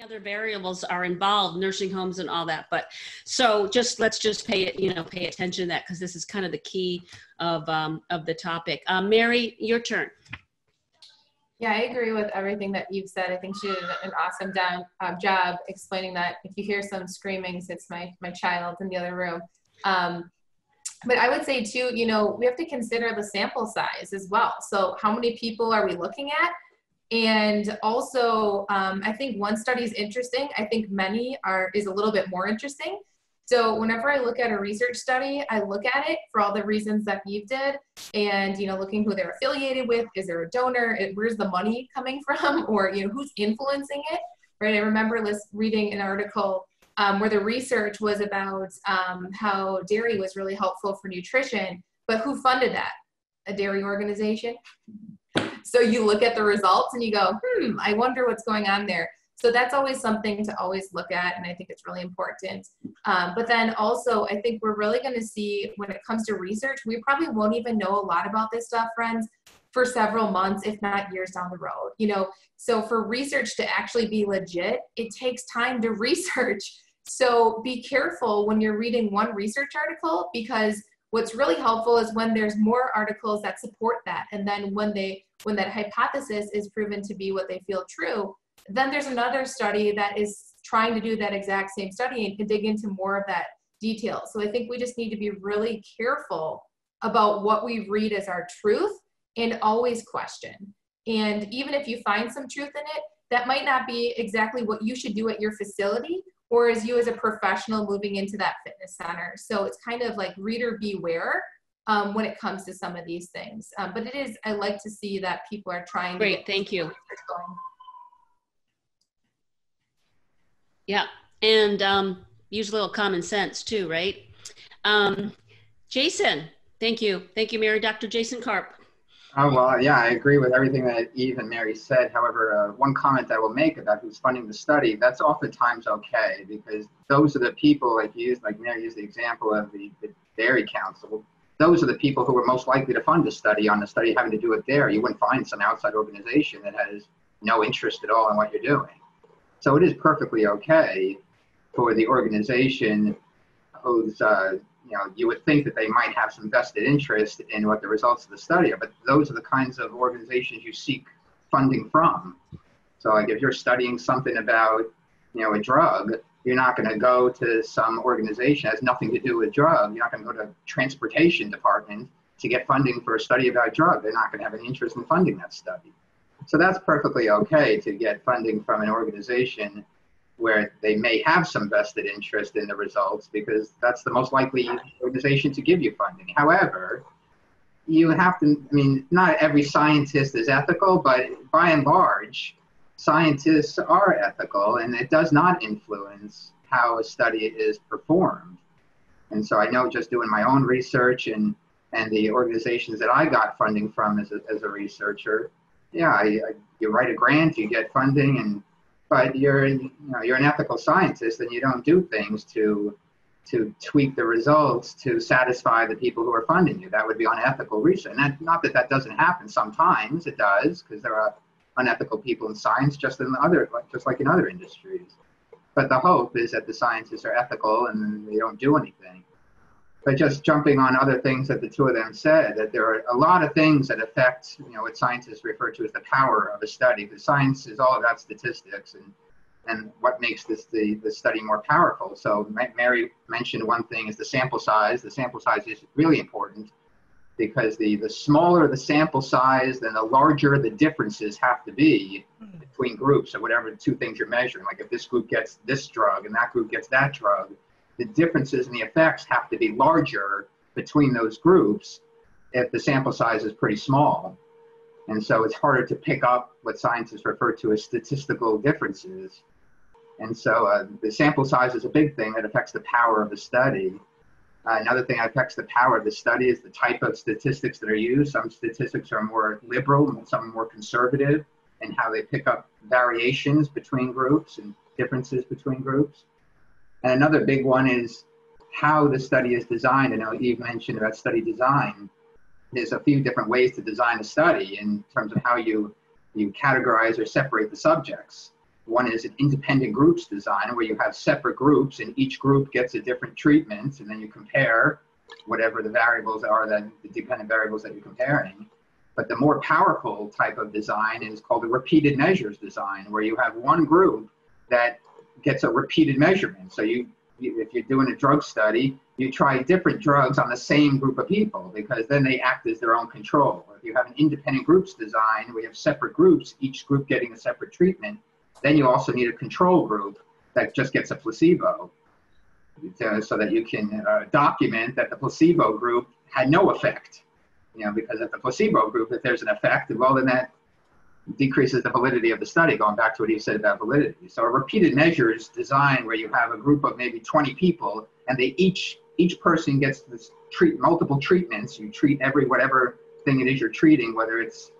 other variables are involved, nursing homes and all that. But so let's just pay attention to that, because this is kind of the key of the topic. Mary, your turn. Yeah, I agree with everything that you've said. I think she did an awesome job explaining that. If you hear some screaming, it's my child in the other room. But I would say too, we have to consider the sample size as well. So how many people are we looking at? And also, I think one study is interesting. I think many is a little bit more interesting. So whenever I look at a research study, I look at it for all the reasons that Eve did, and looking who they're affiliated with. Is there a donor? Where's the money coming from? Or who's influencing it? Right? I remember reading an article where the research was about how dairy was really helpful for nutrition, but who funded that? A dairy organization. So you look at the results and you go, I wonder what's going on there. So that's always something to always look at, and I think it's really important. But then also, I think we're really going to see, when it comes to research, we probably won't even know a lot about this stuff, friends, for several months, if not years down the road. So for research to actually be legit, it takes time to research. So be careful when you're reading one research article, because what's really helpful is when there's more articles that support that. And then when that hypothesis is proven to be what they feel true, then there's another study that is trying to do that exact same study and can dig into more of that detail. So I think we just need to be really careful about what we read as our truth, and always question. And even if you find some truth in it, that might not be exactly what you should do at your facility, or as you as a professional moving into that fitness center. So it's kind of like reader beware when it comes to some of these things. But I like to see that people are trying to Great, thank you. Going. Yeah, and use a little common sense too, right? Jason, thank you. Thank you, Mary. Dr. Jason Karp. Oh, well, yeah, I agree with everything that Eve and Mary said. However, one comment I will make about who's funding the study, that's oftentimes okay, because those are the people, like Mary used the example of the Dairy Council, those are the people who are most likely to fund a study on the study having to do with dairy. You wouldn't find some outside organization that has no interest at all in what you're doing. So it is perfectly okay for the organization who's, you would think that they might have some vested interest in what the results of the study are, but those are the kinds of organizations you seek funding from. So like if you're studying something about, a drug, you're not going to go to some organization that has nothing to do with drug. You're not going to go to transportation department to get funding for a study about drug. They're not going to have any interest in funding that study. So that's perfectly okay to get funding from an organization where they may have some vested interest in the results, because that's the most likely organization to give you funding. However, you have to, not every scientist is ethical, but by and large, scientists are ethical, and it does not influence how a study is performed. And so I know, just doing my own research and the organizations that I got funding from as a researcher, yeah, you write a grant, you get funding, but you're an ethical scientist, and you don't do things to tweak the results to satisfy the people who are funding you. That would be unethical research. And not that doesn't happen. Sometimes it does, because there are unethical people in science, just like in other industries. But the hope is that the scientists are ethical and they don't do anything. But just jumping on other things that the two of them said, that there are a lot of things that affect, what scientists refer to as the power of a study. The science is all about statistics and what makes the study more powerful. So Mary mentioned one thing is the sample size. The sample size is really important, because the smaller the sample size, then the larger the differences have to be between groups of whatever two things you're measuring. Like if this group gets this drug and that group gets that drug, the differences in the effects have to be larger between those groups if the sample size is pretty small. And so it's harder to pick up what scientists refer to as statistical differences. And so the sample size is a big thing that affects the power of the study. Another thing that affects the power of the study is the type of statistics that are used. Some statistics are more liberal, some are more conservative, and how they pick up variations between groups and differences between groups. And another big one is how the study is designed. I know Eve mentioned about study design. There's a few different ways to design a study in terms of how you categorize or separate the subjects. One is an independent groups design, where you have separate groups and each group gets a different treatment, and then you compare whatever the variables are, that the dependent variables that you're comparing. But the more powerful type of design is called a repeated measures design, where you have one group that gets a repeated measurement. So if you're doing a drug study, you try different drugs on the same group of people, because then they act as their own control. If you have an independent groups design, we have separate groups, each group getting a separate treatment, then you also need a control group that just gets a placebo, so that you can document that the placebo group had no effect. Because if the placebo group, if there's an effect, well, then that decreases the validity of the study, going back to what you said about validity. So a repeated measures design, where you have a group of maybe 20 people, and they each person gets to treat multiple treatments. You treat whatever thing it is you're treating, whether it's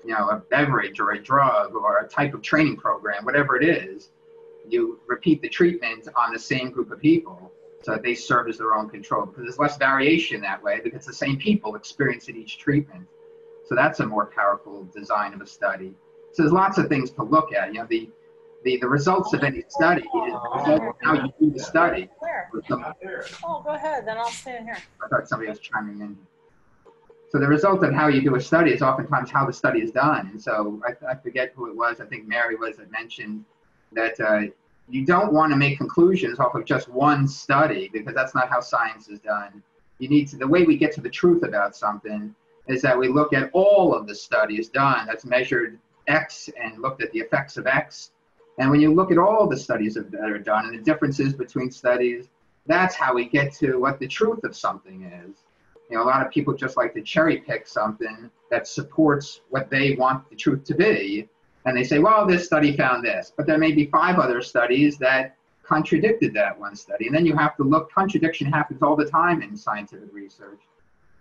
a beverage or a drug or a type of training program, whatever it is, you repeat the treatment on the same group of people so that they serve as their own control, because there's less variation that way, because the same people experiencing each treatment. So that's a more powerful design of a study. So there's lots of things to look at. The results of any study is the result of how you do the study. Oh, go ahead, then I'll stand here. I thought somebody was chiming in. So the result of how you do a study is oftentimes how the study is done. And so I forget who it was, I think Mary was, that mentioned that you don't want to make conclusions off of just one study, because that's not how science is done. The way we get to the truth about something is that we look at all of the studies done that's measured X and looked at the effects of X. And when you look at all the studies that are done and the differences between studies, that's how we get to what the truth of something is. A lot of people just like to cherry pick something that supports what they want the truth to be. And they say, well, this study found this, but there may be 5 other studies that contradicted that one study. And then you have to look, contradiction happens all the time in scientific research.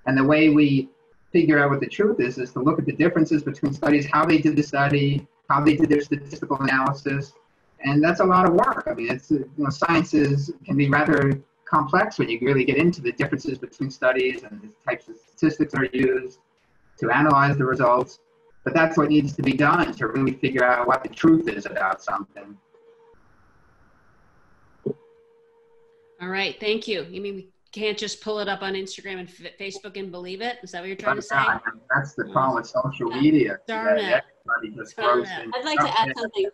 And the way we figure out what the truth is to look at the differences between studies, how they did the study, how they did their statistical analysis. And that's a lot of work. I mean, science can be rather complex when you really get into the differences between studies and the types of statistics that are used to analyze the results. But that's what needs to be done to really figure out what the truth is about something. All right, thank you. You mean we can't just pull it up on Instagram and Facebook and believe it? Is that what you're trying to say? That's the problem with social media. Darn it. Just throws I'd like to add something.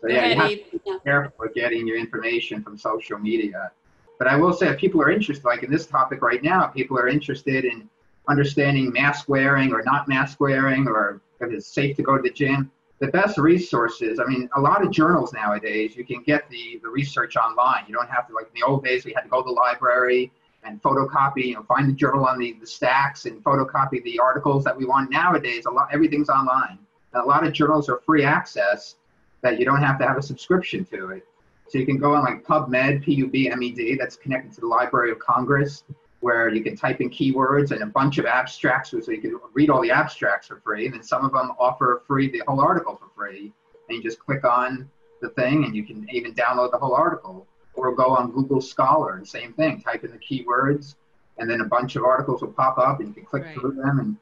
So yeah, you have to be careful with getting your information from social media. But I will say, if people are interested, like in this topic right now, people are interested in understanding mask wearing or not mask wearing, or if it's safe to go to the gym, the best resources, I mean, a lot of journals nowadays, you can get the research online. You don't have to, like in the old days, we had to go to the library and photocopy, find the journal on the stacks and photocopy the articles that we want. Nowadays, everything's online. And a lot of journals are free access that you don't have to have a subscription to it. So you can go on like PubMed, P-U-B-M-E-D, that's connected to the Library of Congress, where you can type in keywords and a bunch of abstracts, so you can read all the abstracts for free. And then some of them offer free the whole article for free. And you just click on the thing and you can even download the whole article. Or go on Google Scholar and same thing, type in the keywords, and then a bunch of articles will pop up and you can click through them and you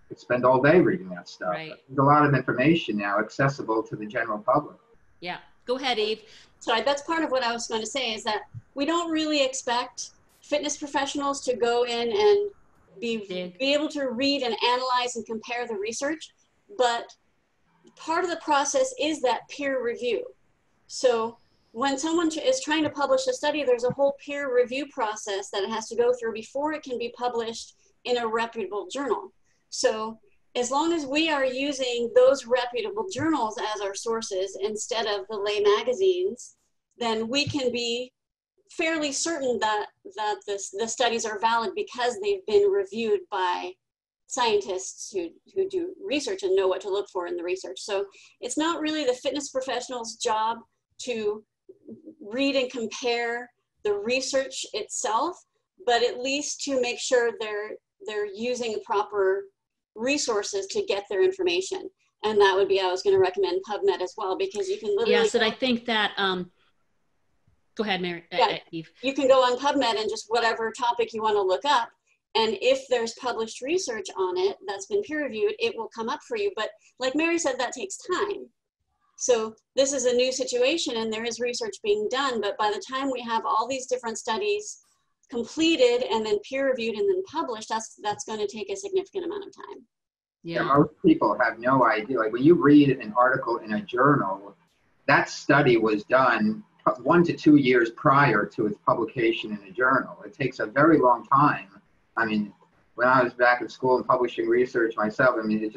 can spend all day reading that stuff. Right. There's a lot of information now accessible to the general public. Yeah, go ahead, Eve. Sorry, that's part of what I was going to say, is that we don't really expect fitness professionals to go in and be able to read and analyze and compare the research, but part of the process is that peer review. So when someone is trying to publish a study, there's a whole peer review process that it has to go through before it can be published in a reputable journal. So as long as we are using those reputable journals as our sources instead of the lay magazines, then we can be fairly certain that the studies are valid because they've been reviewed by scientists who do research and know what to look for in the research. So it's not really the fitness professional's job to read and compare the research itself, but at least to make sure they're using proper resources to get their information. And that would be, I was going to recommend PubMed as well, because you can literally— Yes, and I think that, go ahead, Mary, Eve. You can go on PubMed and just whatever topic you want to look up, and if there's published research on it that's been peer reviewed, it will come up for you. But like Mary said, that takes time. So this is a new situation and there is research being done, but by the time we have all these different studies completed and then peer reviewed and then published, that's going to take a significant amount of time. Yeah, most people have no idea. Like when you read an article in a journal, that study was done 1 to 2 years prior to its publication in a journal. It takes a very long time. I mean, when I was back at school and publishing research myself, I mean,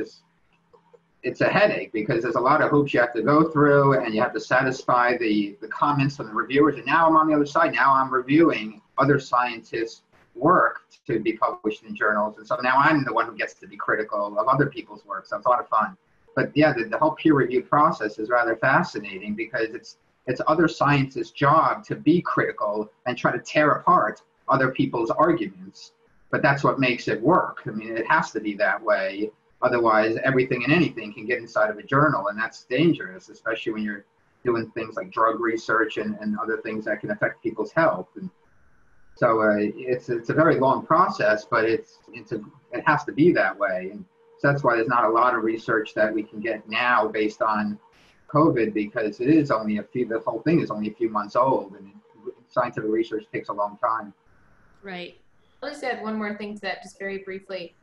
it's a headache because there's a lot of hoops you have to go through and you have to satisfy the comments from the reviewers. And now I'm on the other side. Now I'm reviewing other scientists' work to be published in journals. And so now I'm the one who gets to be critical of other people's work. So it's a lot of fun. But yeah, the whole peer review process is rather fascinating because it's other scientists' job to be critical and try to tear apart other people's arguments. But that's what makes it work. I mean, it has to be that way. Otherwise, everything and anything can get inside of a journal, and that's dangerous, especially when you're doing things like drug research and other things that can affect people's health. And so it's a very long process, but it has to be that way. And so that's why there's not a lot of research that we can get now based on COVID, because the whole thing is only a few months old, and scientific research takes a long time. Right. I'll just add one more thing to that, just very briefly.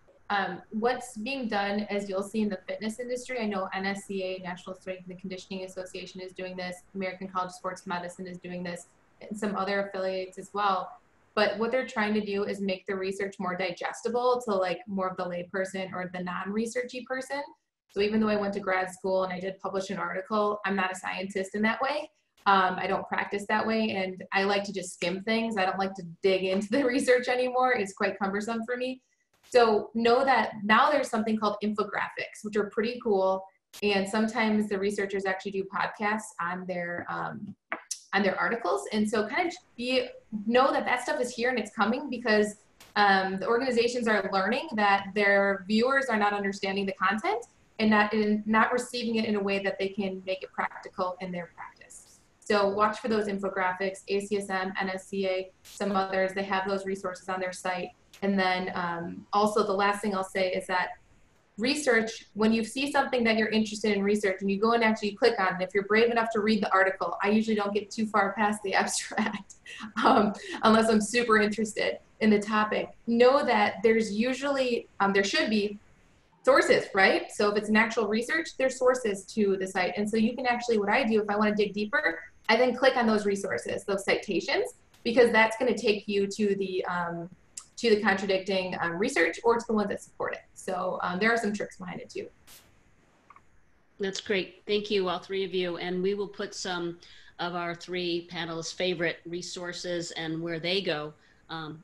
What's being done, as you'll see in the fitness industry, I know NSCA, National Strength and Conditioning Association, is doing this, American College of Sports Medicine is doing this, and some other affiliates as well. But what they're trying to do is make the research more digestible to like more of the layperson or the non-researchy person. So even though I went to grad school and I did publish an article, I'm not a scientist in that way. I don't practice that way, and I like to just skim things. I don't like to dig into the research anymore. It's quite cumbersome for me. So know that now there's something called infographics, which are pretty cool. And sometimes the researchers actually do podcasts on their articles. And so kind of know that stuff is here and it's coming, because the organizations are learning that their viewers are not understanding the content and not receiving it in a way that they can make it practical in their practice. So watch for those infographics, ACSM, NSCA, some others, they have those resources on their site. And then also the last thing I'll say is that research, when you see something that you're interested in research and you go and actually click on it, if you're brave enough to read the article, I usually don't get too far past the abstract unless I'm super interested in the topic. Know that there's usually, there should be sources, right? So if it's an actual research, there's sources to the site. And so you can actually, what I do if I want to dig deeper, I then click on those resources, those citations, because that's going to take you to the contradicting research or to the ones that support it. So there are some tricks behind it too. That's great. Thank you, all three of you. And we will put some of our three panelists' favorite resources and where they go.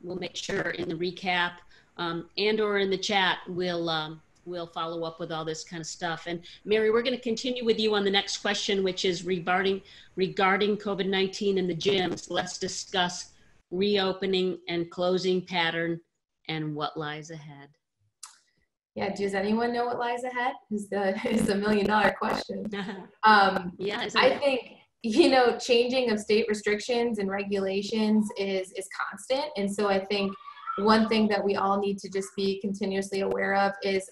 We'll make sure in the recap and or in the chat, we'll follow up with all this kind of stuff. And Mary, we're going to continue with you on the next question, which is regarding COVID-19 and the gyms. Let's discuss reopening and closing pattern and what lies ahead. Yeah, does anyone know what lies ahead? Is the $1 million question. Yeah, I think, changing of state restrictions and regulations is constant. And so I think one thing that we all need to just be continuously aware of is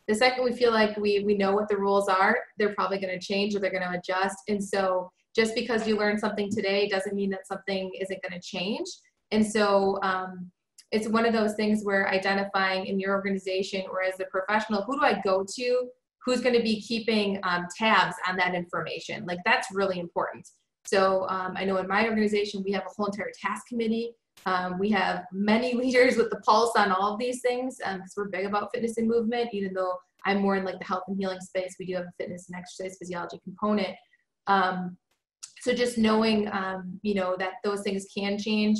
the second we feel like we know what the rules are, they're probably going to change or they're going to adjust. And so just because you learn something today doesn't mean that something isn't going to change. And so it's one of those things where identifying in your organization or as a professional, who do I go to? Who's going to be keeping tabs on that information? Like, that's really important. So I know in my organization, we have a whole entire task committee. We have many leaders with the pulse on all of these things because we're big about fitness and movement. Even though I'm more in like the health and healing space, we do have a fitness and exercise physiology component. So just knowing, that those things can change.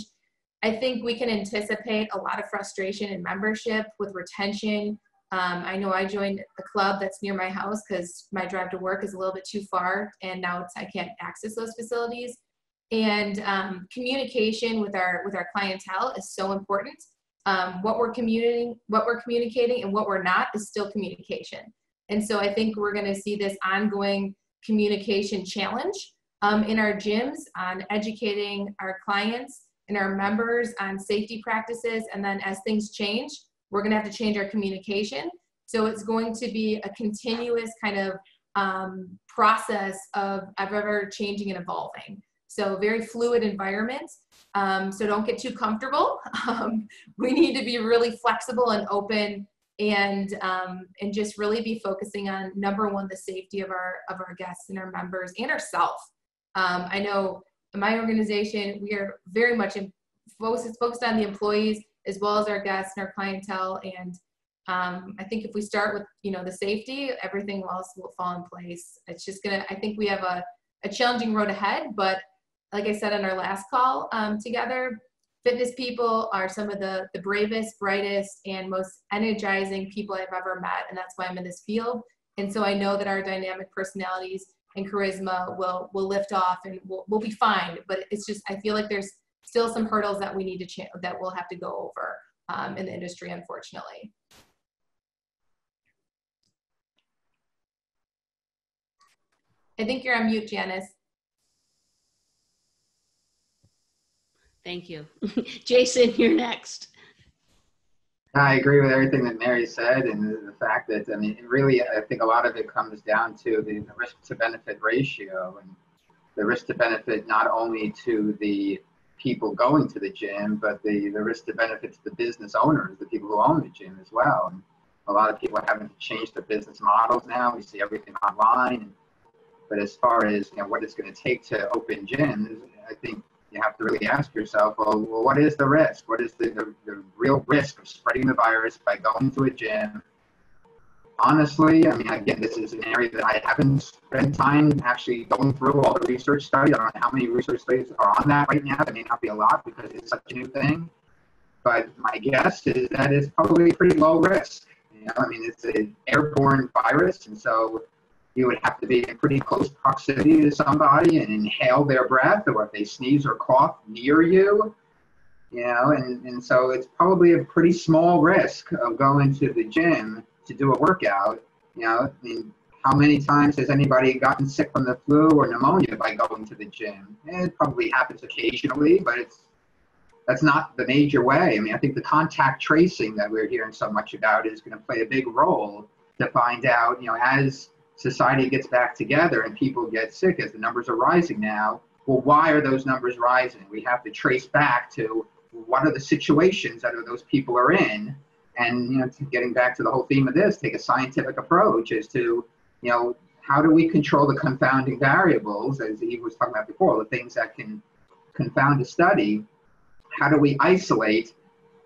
I think we can anticipate a lot of frustration in membership with retention. I know I joined a club that's near my house because my drive to work is a little bit too far, and now I can't access those facilities. And communication with our clientele is so important. What we're communicating, and what we're not is still communication. And so I think we're going to see this ongoing communication challenge in our gyms on educating our clients and our members on safety practices. And then as things change, we're going to have to change our communication. So it's going to be a continuous kind of process of ever changing and evolving. So very fluid environment. So don't get too comfortable. We need to be really flexible and open, and just really be focusing on, number one, the safety of our guests and our members and ourselves. I know in my organization, we are very much focused on the employees as well as our guests and our clientele. And I think if we start with, the safety, everything else will fall in place. It's just I think we have a challenging road ahead, but like I said on our last call together, fitness people are some of the bravest, brightest, and most energizing people I've ever met. And that's why I'm in this field. And so I know that our dynamic personalities and charisma will lift off, and we'll be fine. But it's just, I feel like there's still some hurdles that we need to that we'll have to go over in the industry, unfortunately. I think you're on mute, Janice. Thank you. Jason, you're next. I agree with everything that Mary said, and the fact that, I mean, really, I think a lot of it comes down to the risk to benefit ratio, and the risk to benefit not only to the people going to the gym, but the risk to benefit to the business owners, the people who own the gym as well. And a lot of people are having to change their business models now. We see everything online. But as far as what it's going to take to open gyms, I think you have to really ask yourself, well, what is the risk? What is the real risk of spreading the virus by going to a gym? Honestly, I mean, again, this is an area that I haven't spent time actually going through all the research studies. I don't know how many research studies are on that right now. There may not be a lot because it's such a new thing. But my guess is that it's probably pretty low risk. I mean, it's an airborne virus, and so you would have to be in pretty close proximity to somebody and inhale their breath, or if they sneeze or cough near you, and so it's probably a pretty small risk of going to the gym to do a workout. I mean, how many times has anybody gotten sick from the flu or pneumonia by going to the gym? It probably happens occasionally, but that's not the major way. I mean, I think the contact tracing that we're hearing so much about is going to play a big role to find out, as society gets back together and people get sick, as the numbers are rising now, well, why are those numbers rising? We have to trace back to what are the situations that those people are in. And, getting back to the whole theme of this, take a scientific approach as to, how do we control the confounding variables, as Eve was talking about before, the things that can confound a study. How do we isolate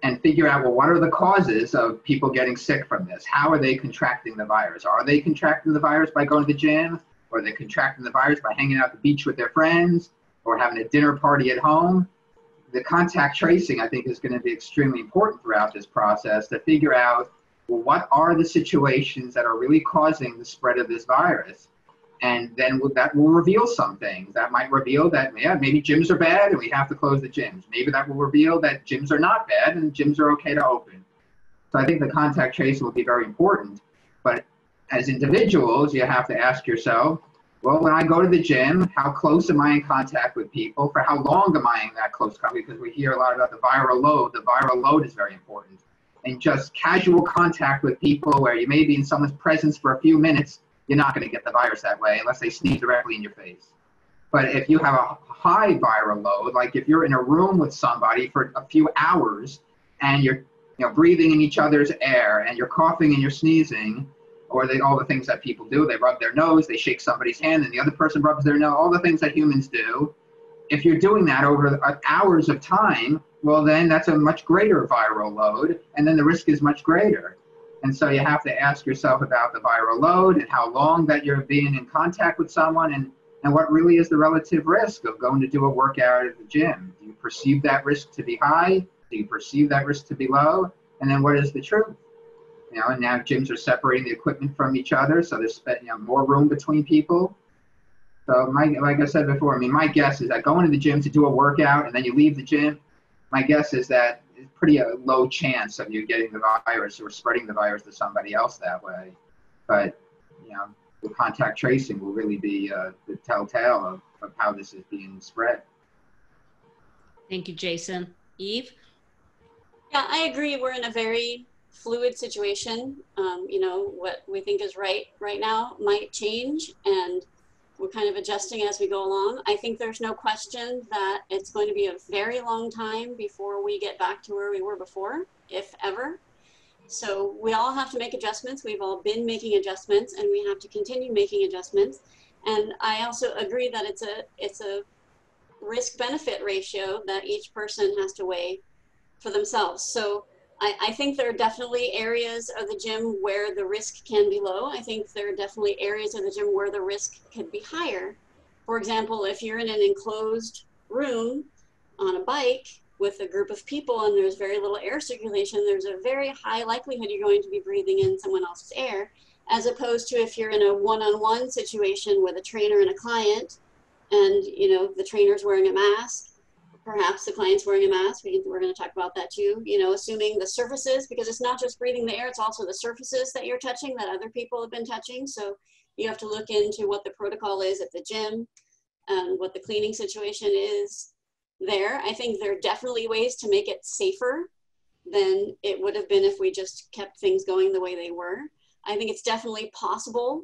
and figure out, well, what are the causes of people getting sick from this? How are they contracting the virus? Are they contracting the virus by going to the gym? Or are they contracting the virus by hanging out at the beach with their friends or having a dinner party at home? The contact tracing, I think, is going to be extremely important throughout this process to figure out, well, what are the situations that are really causing the spread of this virus? And then that will reveal some things. That might reveal that, maybe gyms are bad and we have to close the gyms. Maybe that will reveal that gyms are not bad and gyms are okay to open. So I think the contact tracing will be very important. But as individuals, you have to ask yourself, well, when I go to the gym, how close am I in contact with people? For how long am I in that close contact? Because we hear a lot about the viral load. The viral load is very important. And just casual contact with people where you may be in someone's presence for a few minutes, you're not going to get the virus that way unless they sneeze directly in your face. But if you have a high viral load, like if you're in a room with somebody for a few hours and you're breathing in each other's air and you're coughing and you're sneezing, or all the things that people do, they rub their nose, they shake somebody's hand and the other person rubs their nose, all the things that humans do. If you're doing that over hours of time, well, then that's a much greater viral load, and then the risk is much greater. And so you have to ask yourself about the viral load and how long that you're being in contact with someone, and what really is the relative risk of going to do a workout at the gym. Do you perceive that risk to be high? Do you perceive that risk to be low? And then what is the truth? And now gyms are separating the equipment from each other, so there's more room between people. So like I said before, I mean, my guess is that going to the gym to do a workout and then you leave the gym, my guess is that it's pretty low chance of you getting the virus or spreading the virus to somebody else that way. But, the contact tracing will really be the telltale of how this is being spread. Thank you, Jason. Eve? Yeah, I agree. We're in a very fluid situation. You know, what we think is right now might change, and we're kind of adjusting as we go along. I think there's no question that it's going to be a very long time before we get back to where we were before, if ever. So we all have to make adjustments. We've all been making adjustments, and we have to continue making adjustments. And I also agree that it's a risk-benefit ratio that each person has to weigh for themselves. So I think there are definitely areas of the gym where the risk can be low. I think there are definitely areas of the gym where the risk could be higher. For example, if you're in an enclosed room on a bike with a group of people and there's very little air circulation, there's a very high likelihood you're going to be breathing in someone else's air, as opposed to if you're in a one-on-one situation with a trainer and a client, and you know the trainer's wearing a mask, perhaps the client's wearing a mask. We're going to talk about that too. You know, assuming the surfaces, because it's not just breathing the air, it's also the surfaces that you're touching that other people have been touching. So you have to look into what the protocol is at the gym and what the cleaning situation is there. I think there are definitely ways to make it safer than it would have been if we just kept things going the way they were. I think it's definitely possible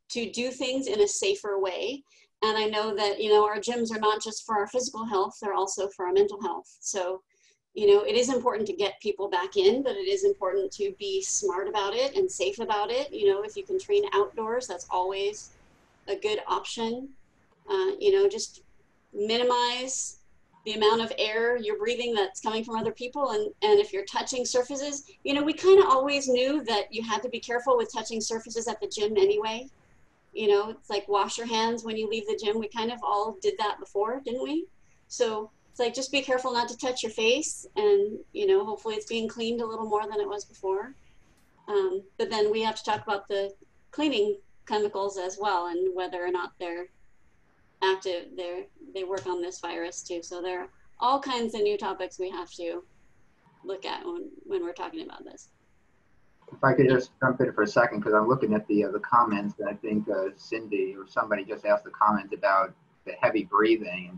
to do things in a safer way. And I know that, you know, our gyms are not just for our physical health, they're also for our mental health. So, you know, it is important to get people back in, but it is important to be smart about it and safe about it. You know, if you can train outdoors, that's always a good option. You know, just minimize the amount of air you're breathing that's coming from other people. And if you're touching surfaces, you know, we kind of always knew that you had to be careful with touching surfaces at the gym anyway. You know, it's like wash your hands when you leave the gym. We kind of all did that before, didn't we? So it's like, just be careful not to touch your face, and, you know, hopefully it's being cleaned a little more than it was before. But then we have to talk about the cleaning chemicals as well, and whether or not they're active, they work on this virus too. So there are all kinds of new topics we have to look at when we're talking about this. If I could just jump in for a second, because I'm looking at the comments, and I think Cindy or somebody just asked a comment about the heavy breathing.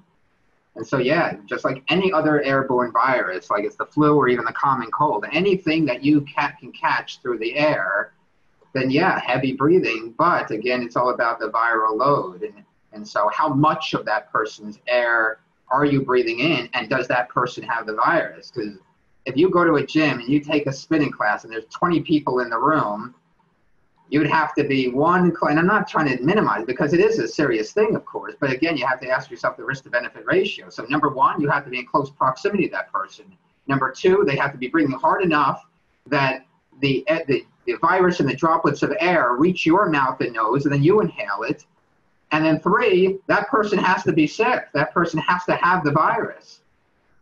And so, yeah, just like any other airborne virus, like it's the flu or even the common cold, anything that you can catch through the air, then yeah, heavy breathing. But again, it's all about the viral load. And so how much of that person's air are you breathing in, and does that person have the virus? Because if you go to a gym and you take a spinning class and there's 20 people in the room, you'd have to be one, and I'm not trying to minimize, because it is a serious thing, of course, but again, you have to ask yourself the risk to benefit ratio. So number one, you have to be in close proximity to that person. Number two, they have to be breathing hard enough that the virus and the droplets of air reach your mouth and nose, and then you inhale it. And then three, that person has to be sick. That person has to have the virus.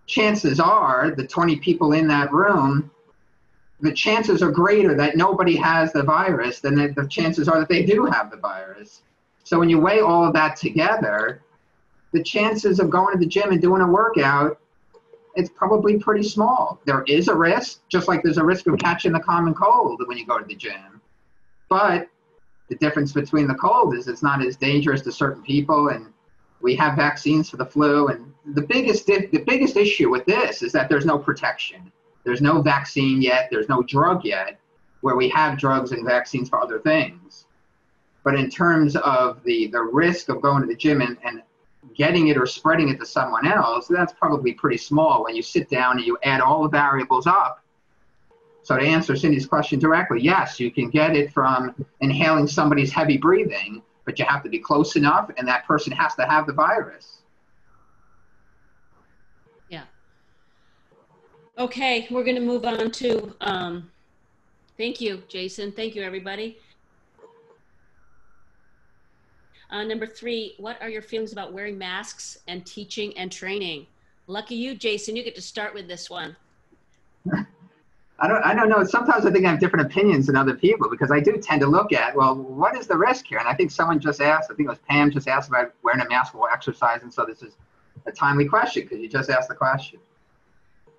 Chances are, the 20 people in that room, the chances are greater that nobody has the virus than the chances are that they do have the virus. So when you weigh all of that together, the chances of going to the gym and doing a workout, it's probably pretty small. There is a risk, just like there's a risk of catching the common cold when you go to the gym. But the difference between the cold is it's not as dangerous to certain people, and we have vaccines for the flu. And the biggest issue with this is that there's no protection. There's no vaccine yet. There's no drug yet, where we have drugs and vaccines for other things. But in terms of the risk of going to the gym and getting it or spreading it to someone else, that's probably pretty small when you sit down and you add all the variables up. So to answer Cindy's question directly, yes, you can get it from inhaling somebody's heavy breathing, but you have to be close enough, and that person has to have the virus. Yeah. Okay, we're going to move on to, thank you, Jason. Thank you, everybody. Number 3, what are your feelings about wearing masks and teaching and training? Lucky you, Jason, you get to start with this one. I don't know. Sometimes I think I have different opinions than other people, because I do tend to look at, well, what is the risk here? And I think someone just asked, I think it was Pam just asked about wearing a mask while exercising. So this is a timely question, because you just asked the question.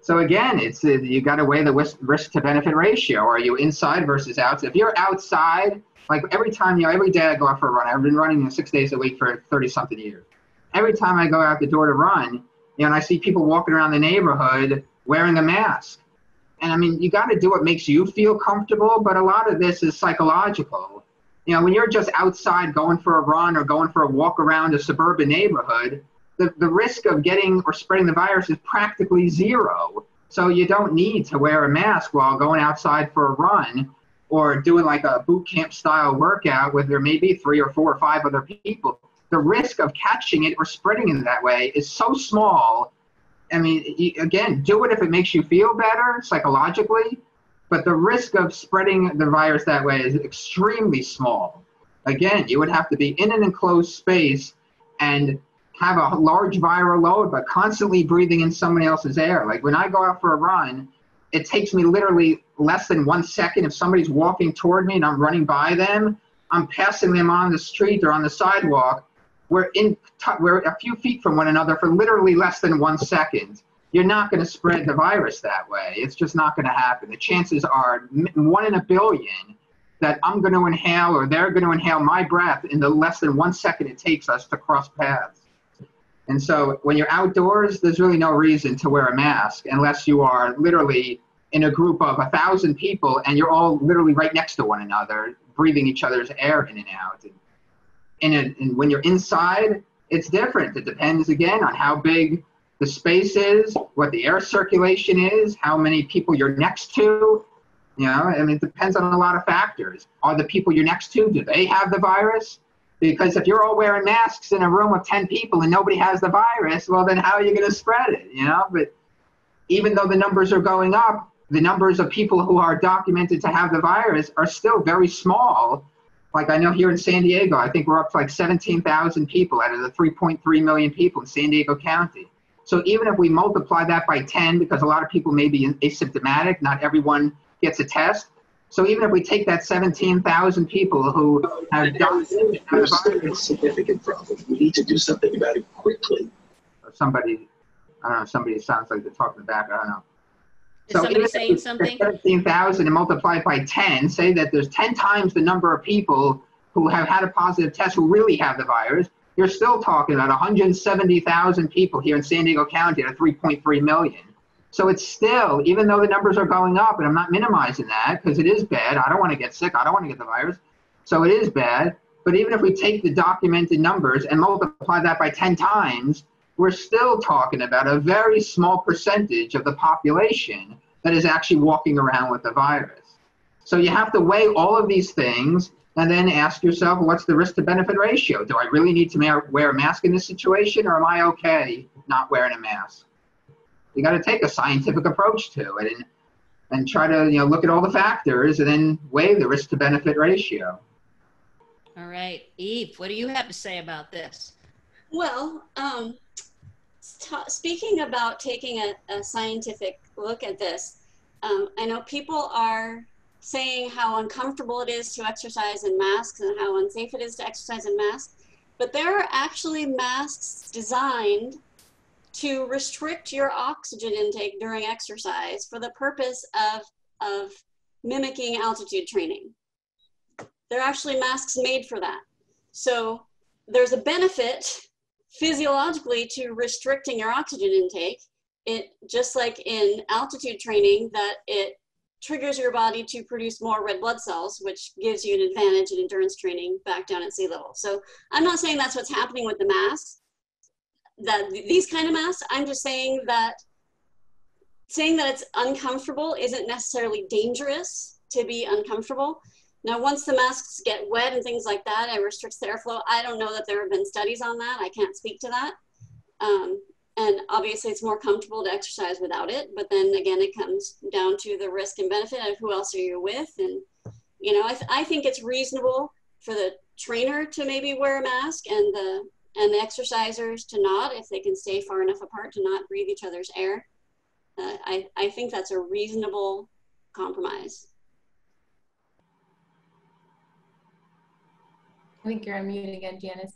So again, it's you got to weigh the risk to benefit ratio. Are you inside versus outside? If you're outside, like every day I go out for a run, I've been running 6 days a week for 30 something years. Every time I go out the door to run, and I see people walking around the neighborhood wearing a mask. And I mean, you got to do what makes you feel comfortable, but a lot of this is psychological. You know, when you're just outside going for a run or going for a walk around a suburban neighborhood, the risk of getting or spreading the virus is practically zero. So you don't need to wear a mask while going outside for a run or doing like a boot camp style workout where there may be 3 or 4 or 5 other people. The risk of catching it or spreading it that way is so small. I mean, again, do it if it makes you feel better psychologically, but the risk of spreading the virus that way is extremely small. Again, you would have to be in an enclosed space and have a large viral load, but constantly breathing in somebody else's air. Like when I go out for a run, it takes me literally less than 1 second. If somebody's walking toward me and I'm running by them, I'm passing them on the street or on the sidewalk. We're a few feet from one another for literally less than 1 second. You're not going to spread the virus that way. It's just not going to happen. The chances are 1 in a billion that I'm going to inhale or they're going to inhale my breath in the less than 1 second it takes us to cross paths. And so when you're outdoors, there's really no reason to wear a mask unless you are literally in a group of 1,000 people and you're all literally right next to one another, breathing each other's air in and out. And when you're inside, it's different. It depends, again, on how big the space is, what the air circulation is, how many people you're next to. You know, I mean, it depends on a lot of factors. Are the people you're next to, do they have the virus? Because if you're all wearing masks in a room of 10 people and nobody has the virus, well, then how are you going to spread it, you know? But even though the numbers are going up, the numbers of people who are documented to have the virus are still very small. Like I know here in San Diego, I think we're up to like 17,000 people out of the 3.3 million people in San Diego County. So even if we multiply that by 10, because a lot of people may be asymptomatic, not everyone gets a test. So even if we take that 17,000 people who have done there's still a significant problem. We need to do something about it quickly. Somebody, I don't know, somebody sounds like they're talking back, I don't know. Is So somebody saying something? 17,000 and multiply it by 10, say that there's 10 times the number of people who have had a positive test who really have the virus. You're still talking about 170,000 people here in San Diego County out of 3.3 million. So it's still, even though the numbers are going up, and I'm not minimizing that because it is bad. I don't want to get sick. I don't want to get the virus. So it is bad. But even if we take the documented numbers and multiply that by 10 times, we're still talking about a very small percentage of the population that is actually walking around with the virus. So you have to weigh all of these things and then ask yourself, what's the risk to benefit ratio? Do I really need to wear a mask in this situation, or am I okay not wearing a mask? You got to take a scientific approach to it and try to, you know, look at all the factors and then weigh the risk to benefit ratio. All right, Eve, what do you have to say about this? Well, speaking about taking a scientific look at this, I know people are saying how uncomfortable it is to exercise in masks and how unsafe it is to exercise in masks, but there are actually masks designed to restrict your oxygen intake during exercise for the purpose of mimicking altitude training. There are actually masks made for that. So there's a benefit physiologically to restricting your oxygen intake. It, just like in altitude training, that it triggers your body to produce more red blood cells, which gives you an advantage in endurance training back down at sea level. So I'm not saying that's what's happening with the masks, that these kind of masks. I'm just saying that it's uncomfortable isn't necessarily dangerous to be uncomfortable. Now, once the masks get wet and things like that, it restricts the airflow. I don't know that there have been studies on that. I can't speak to that. And obviously it's more comfortable to exercise without it. But then again, it comes down to the risk and benefit of who else are you with. And, you know, I think it's reasonable for the trainer to maybe wear a mask and the exercisers to not, if they can stay far enough apart to not breathe each other's air. I think that's a reasonable compromise. I think you're on mute again, Janice.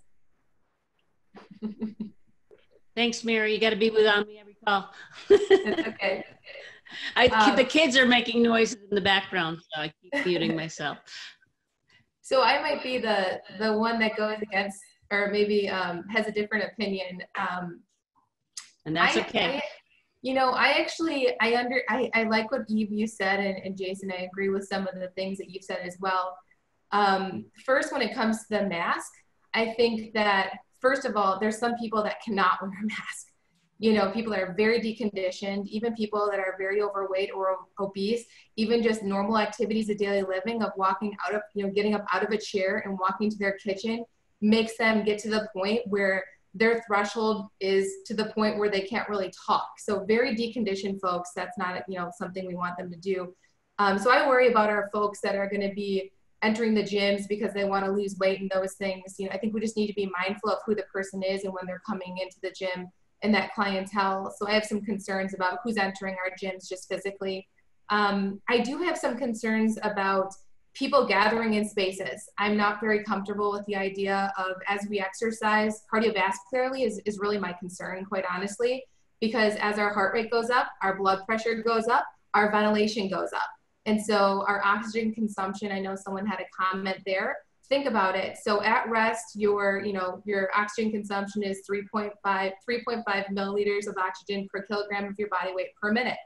Thanks, Mary. You got to be on me every call. It's okay. The kids are making noises in the background, so I keep muting myself. So I might be the one that goes against, or maybe has a different opinion. And that's okay. You know, I like what Eve, you said, and Jason, I agree with some of the things that you've said as well. First, when it comes to the mask, I think that, first of all, there's some people that cannot wear a mask. You know, people that are very deconditioned, even people that are very overweight or obese, even just normal activities of daily living, of walking out of, you know, getting up out of a chair and walking to their kitchen makes them get to the point where their threshold is to the point where they can't really talk. So very deconditioned folks, that's not, you know, something we want them to do. So I worry about our folks that are going to be entering the gyms because they want to lose weight and those things. You know, I think we just need to be mindful of who the person is and when they're coming into the gym and that clientele. So I have some concerns about who's entering our gyms just physically. I do have some concerns about people gathering in spaces. I'm not very comfortable with the idea of, as we exercise, cardiovascularly is really my concern, quite honestly, because as our heart rate goes up, our blood pressure goes up, our ventilation goes up. And so our oxygen consumption, I know someone had a comment there. Think about it. So at rest, your oxygen consumption is 3.5 milliliters of oxygen per kilogram of your body weight per minute.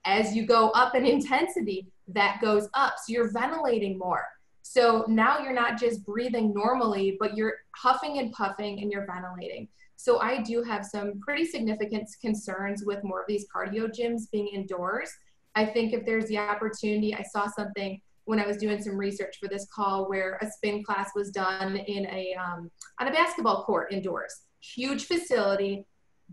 As you go up in intensity, that goes up. So you're ventilating more. So now you're not just breathing normally, but you're huffing and puffing and you're ventilating. So I do have some pretty significant concerns with more of these cardio gyms being indoors. I think if there's the opportunity, I saw something when I was doing some research for this call where a spin class was done in on a basketball court indoors. Huge facility,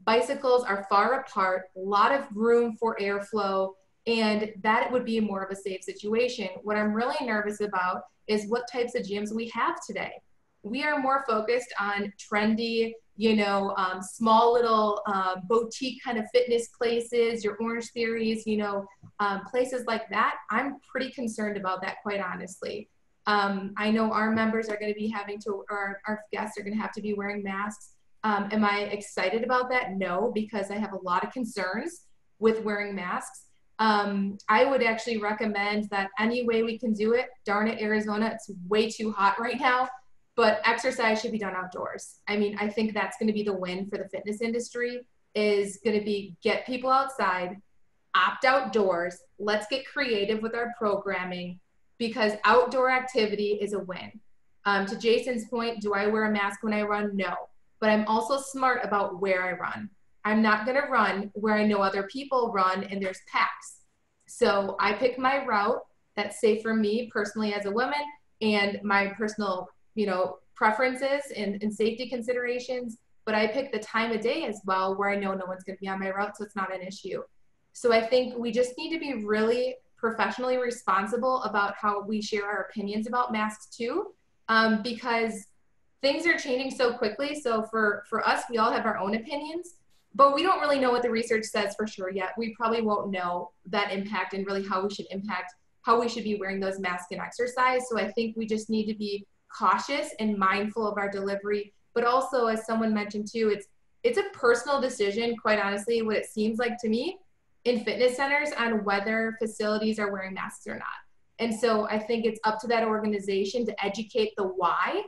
bicycles are far apart, a lot of room for airflow, and that would be more of a safe situation. What I'm really nervous about is what types of gyms we have today. We are more focused on trendy, small little boutique kind of fitness places, your Orange Theories, places like that. I'm pretty concerned about that, quite honestly. I know our members are going to be our guests are going to have to be wearing masks. Am I excited about that? No, because I have a lot of concerns with wearing masks. I would actually recommend that any way we can do it, darn it, Arizona, it's way too hot right now, but exercise should be done outdoors. I mean, I think that's going to be the win for the fitness industry, is going to be get people outside, opt outdoors. Let's get creative with our programming, because outdoor activity is a win. To Jason's point, do I wear a mask when I run? No, but I'm also smart about where I run. I'm not going to run where I know other people run and there's packs. So I pick my route that's safe for me personally as a woman, and my personal, preferences and safety considerations, but I pick the time of day as well where I know no one's going to be on my route, so it's not an issue. So I think we just need to be really professionally responsible about how we share our opinions about masks too, because things are changing so quickly. So for us, we all have our own opinions, but we don't really know what the research says for sure yet. We probably won't know that impact and really how we should be wearing those masks in exercise. So I think we just need to be cautious and mindful of our delivery, but also, as someone mentioned too, it's a personal decision, quite honestly, what it seems like to me in fitness centers, on whether facilities are wearing masks or not. And so I think it's up to that organization to educate the why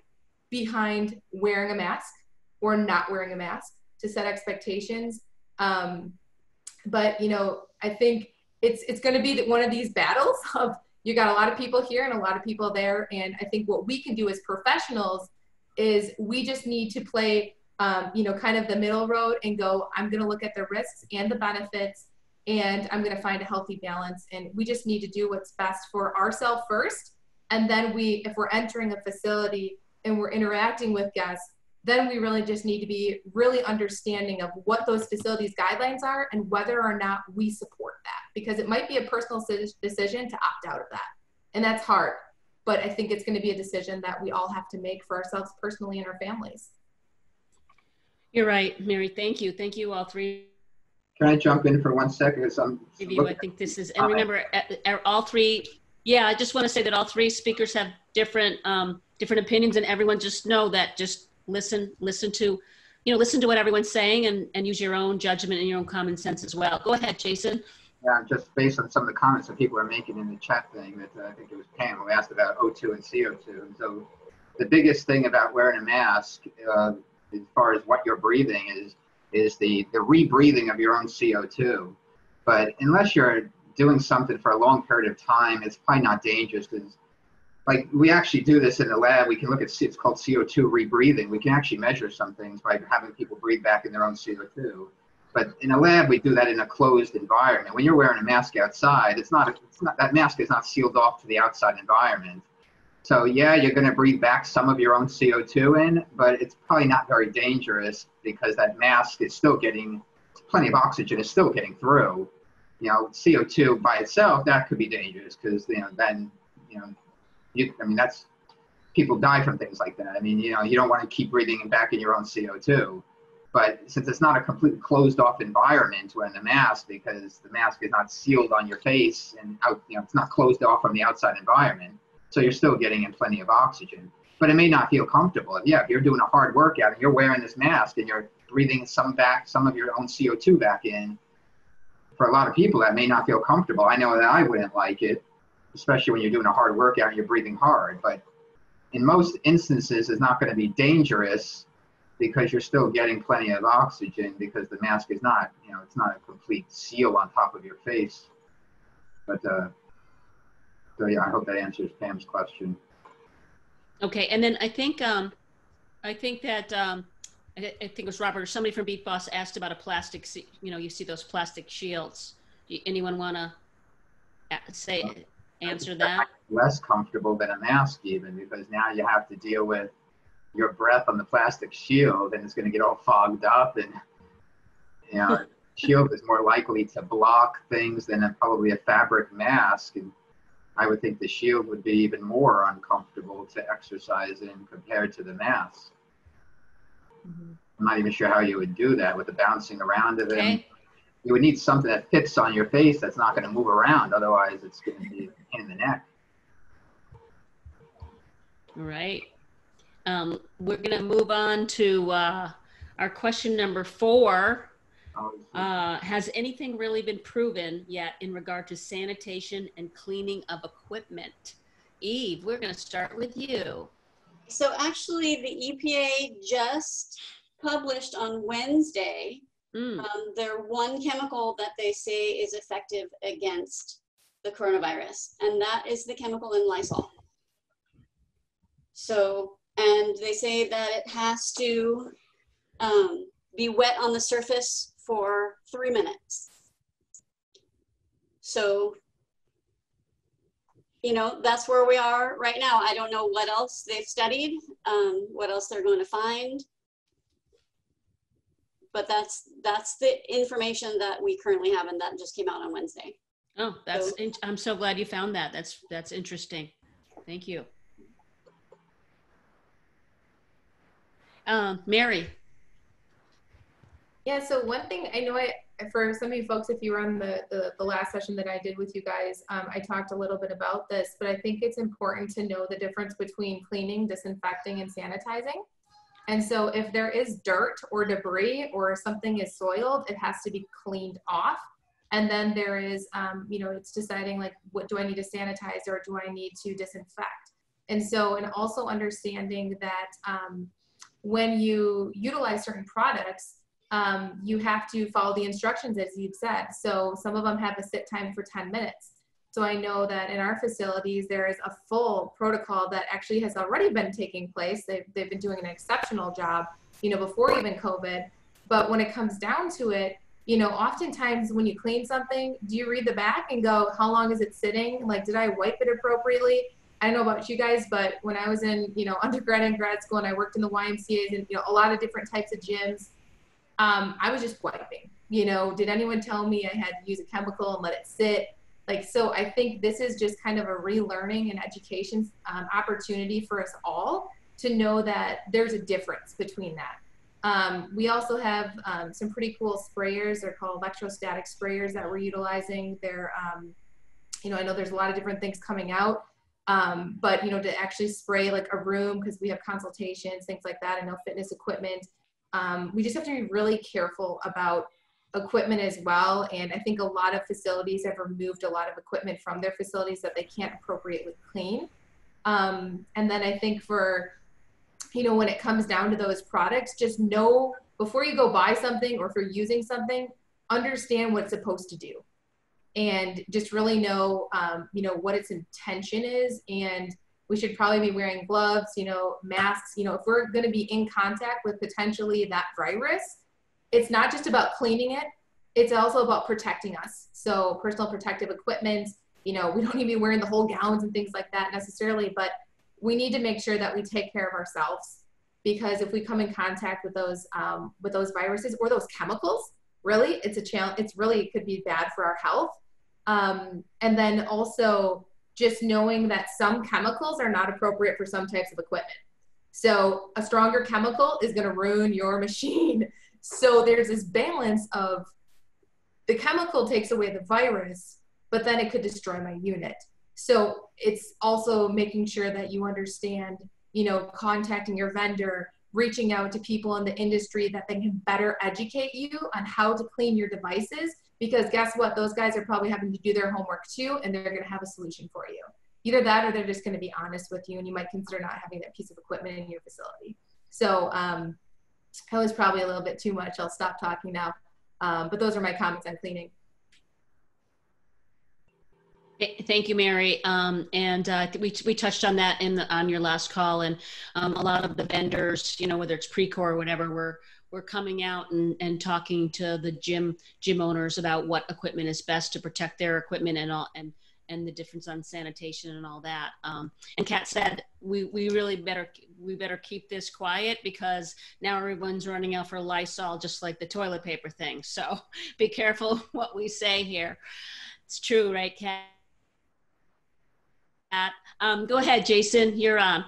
behind wearing a mask or not wearing a mask, to set expectations. But I think it's going to be one of these battles of, you got a lot of people here and a lot of people there. And I think what we can do as professionals is we just need to play, kind of the middle road and go, I'm going to look at the risks and the benefits, and I'm going to find a healthy balance. And we just need to do what's best for ourselves first. And then if we're entering a facility and we're interacting with guests, then we really just need to be really understanding of what those facilities guidelines are and whether or not we support that, because it might be a personal decision to opt out of that. And that's hard, but I think it's going to be a decision that we all have to make for ourselves personally and our families. You're right, Mary. Thank you. Thank you, all three. Can I jump in for 1 second? I think this is, and remember, all three, I just want to say that all three speakers have different opinions, and everyone just know that, just listen to what everyone's saying, and use your own judgment and your own common sense as well. Go ahead, Jason. Yeah, just based on some of the comments that people are making in the chat thing, that I think it was Pam who asked about O2 and CO2. And so the biggest thing about wearing a mask, as far as what you're breathing, is the rebreathing of your own CO2. But unless you're doing something for a long period of time, it's probably not dangerous. Because, like, we actually do this in the lab. We can look at, it's called CO2 rebreathing. We can actually measure some things by having people breathe back in their own CO2. But in a lab, we do that in a closed environment. When you're wearing a mask outside, that mask is not sealed off to the outside environment. So yeah, you're going to breathe back some of your own CO2 in, but it's probably not very dangerous because that mask is still getting, plenty of oxygen is still getting through. You know, CO2 by itself, that could be dangerous because, you know, then, you know, I mean, people die from things like that. I mean, you know, you don't want to keep breathing back in your own CO2. But since it's not a completely closed off environment wearing the mask, because the mask is not sealed on your face and out, you know, it's not closed off from the outside environment. So you're still getting in plenty of oxygen, but it may not feel comfortable. Yeah, if you're doing a hard workout and you're wearing this mask and you're breathing some of your own CO2 back in, for a lot of people that may not feel comfortable. I know that I wouldn't like it, especially when you're doing a hard workout and you're breathing hard. But in most instances, it's not going to be dangerous because you're still getting plenty of oxygen because the mask is not, you know, it's not a complete seal on top of your face. But so yeah, I hope that answers Pam's question. Okay, and then I think that I think it was Robert or somebody from Beat Boss asked about a plastic. You know, you see those plastic shields. Anyone want to answer that? Less comfortable than a mask even, because now you have to deal with your breath on the plastic shield, and it's going to get all fogged up, and you know, shield is more likely to block things than probably a fabric mask. And I would think the shield would be even more uncomfortable to exercise in compared to the mask. Mm-hmm. I'm not even sure how you would do that with the bouncing around of it. Okay. You would need something that fits on your face that's not going to move around. Otherwise, it's going to be a pain in the neck. All right. We're going to move on to our question number 4. Has anything really been proven yet in regard to sanitation and cleaning of equipment? Eve, we're going to start with you. So actually, the EPA just published on Wednesday their one chemical that they say is effective against the coronavirus, and that is the chemical in Lysol. So, and they say that it has to be wet on the surface for 3 minutes. So, you know, that's where we are right now. I don't know what else they've studied, what else they're going to find. But that's the information that we currently have, and that just came out on Wednesday. Oh, I'm so glad you found that. That's interesting. Thank you. Mary. Yeah, so one thing I know, for some of you folks, if you were on the last session that I did with you guys, I talked a little bit about this, but I think it's important to know the difference between cleaning, disinfecting, and sanitizing. And so if there is dirt or debris or something is soiled, it has to be cleaned off. And then there is, you know, it's deciding like, what do I need to sanitize or do I need to disinfect? And so, and also understanding that when you utilize certain products, you have to follow the instructions as you've said. So some of them have a sit time for 10 minutes. So I know that in our facilities, there is a full protocol that actually has already been taking place. They've been doing an exceptional job, you know, before even COVID. But when it comes down to it, you know, oftentimes when you clean something, do you read the back and go, how long is it sitting? Like, did I wipe it appropriately? I don't know about you guys, but when I was in, you know, undergrad and grad school and I worked in the YMCAs and, you know, a lot of different types of gyms, I was just wiping. You know, did anyone tell me I had to use a chemical and let it sit? Like, so I think this is just kind of a relearning and education opportunity for us all to know that there's a difference between that. We also have some pretty cool sprayers. They're called electrostatic sprayers that we're utilizing. They're, you know, I know there's a lot of different things coming out, but, you know, to actually spray like a room, because we have consultations, things like that. I know fitness equipment. We just have to be really careful about equipment as well. And I think a lot of facilities have removed a lot of equipment from their facilities that they can't appropriately clean. And then I think for, you know, when it comes down to those products, just know before you go buy something or if you're using something, understand what it's supposed to do. and just really know, what its intention is. And we should probably be wearing gloves, masks. If we're going to be in contact with potentially that virus, it's not just about cleaning it. It's also about protecting us. So personal protective equipment, we don't need to be wearing the whole gowns and things like that necessarily, but we need to make sure that we take care of ourselves, because if we come in contact with those viruses or those chemicals, really, it's a challenge. It could be bad for our health. And then also just knowing that some chemicals are not appropriate for some types of equipment. So a stronger chemical is going to ruin your machine. So there's this balance of the chemical takes away the virus, but then it could destroy my unit. So it's also making sure that you understand, contacting your vendor, reaching out to people in the industry that they can better educate you on how to clean your devices, because guess what? Those guys are probably having to do their homework too, and they're going to have a solution for you. Either that, or they're just going to be honest with you, and you might consider not having that piece of equipment in your facility. So that was probably a little bit too much. I'll stop talking now. But those are my comments on cleaning. Thank you, Mary. We touched on that on your last call, and a lot of the vendors, whether it's Precor or whatever, we're coming out and talking to the gym owners about what equipment is best to protect their equipment and the difference on sanitation and all that. And Kat said we really better keep this quiet, because now everyone's running out for Lysol, just like the toilet paper thing. So be careful what we say here. It's true, right, Kat? Go ahead, Jason. You're on.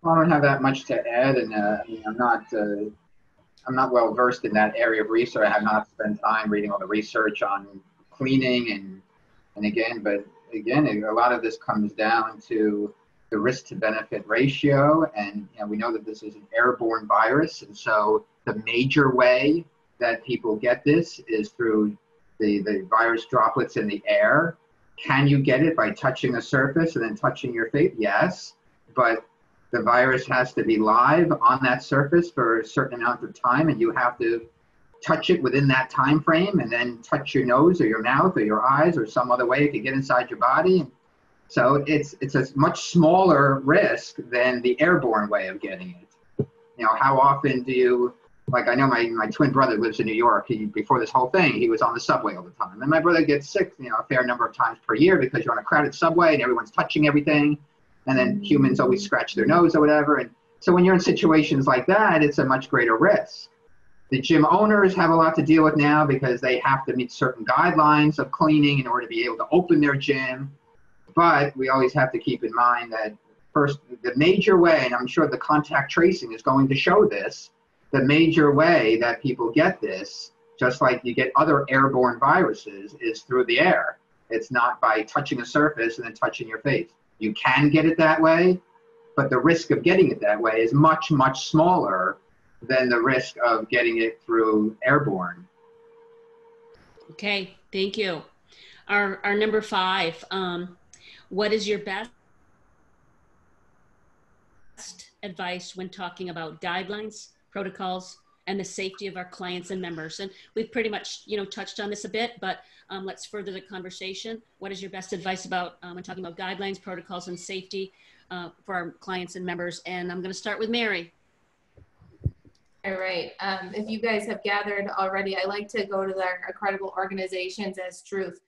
Well, I don't have that much to add, and I'm not well versed in that area of research. I have not spent time reading all the research on cleaning but again, a lot of this comes down to the risk to benefit ratio, and we know that this is an airborne virus, and so the major way that people get this is through the virus droplets in the air. Can you get it by touching a surface and then touching your face? Yes, but the virus has to be live on that surface for a certain amount of time, and you have to touch it within that time frame, and then touch your nose or your mouth or your eyes or some other way it could get inside your body. So it's a much smaller risk than the airborne way of getting it. How often do you, like, I know my twin brother lives in New York. Before this whole thing, he was on the subway all the time. And my brother gets sick, a fair number of times per year, because you're on a crowded subway and everyone's touching everything. And then humans always scratch their nose or whatever. And so when you're in situations like that, it's a much greater risk. The gym owners have a lot to deal with now, because they have to meet certain guidelines of cleaning in order to be able to open their gym. But we always have to keep in mind that first, the major way, and I'm sure the contact tracing is going to show this, the major way that people get this, just like you get other airborne viruses, is through the air. It's not by touching a surface and then touching your face. You can get it that way, but the risk of getting it that way is much, much smaller than the risk of getting it through airborne. Okay, thank you. Our number 5, what is your best advice when talking about guidelines, protocols, and the safety of our clients and members? And we've pretty much, touched on this a bit, but let's further the conversation. What is your best advice about when talking about guidelines, protocols, and safety for our clients and members? And I'm going to start with Mary. All right. If you guys have gathered already, I like to go to our credible organizations as truth.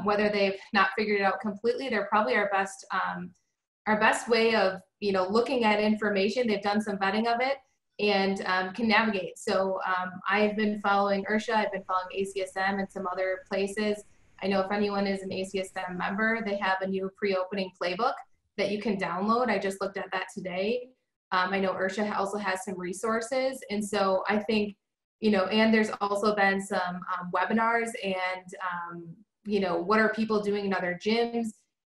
Whether they've not figured it out completely, they're probably our best way of, looking at information. They've done some vetting of it and can navigate. So I've been following IRSHA, I've been following ACSM and some other places. I know if anyone is an ACSM member, they have a new pre-opening playbook that you can download. I just looked at that today. I know IRSHA also has some resources. And so I think, and there's also been some webinars and, what are people doing in other gyms?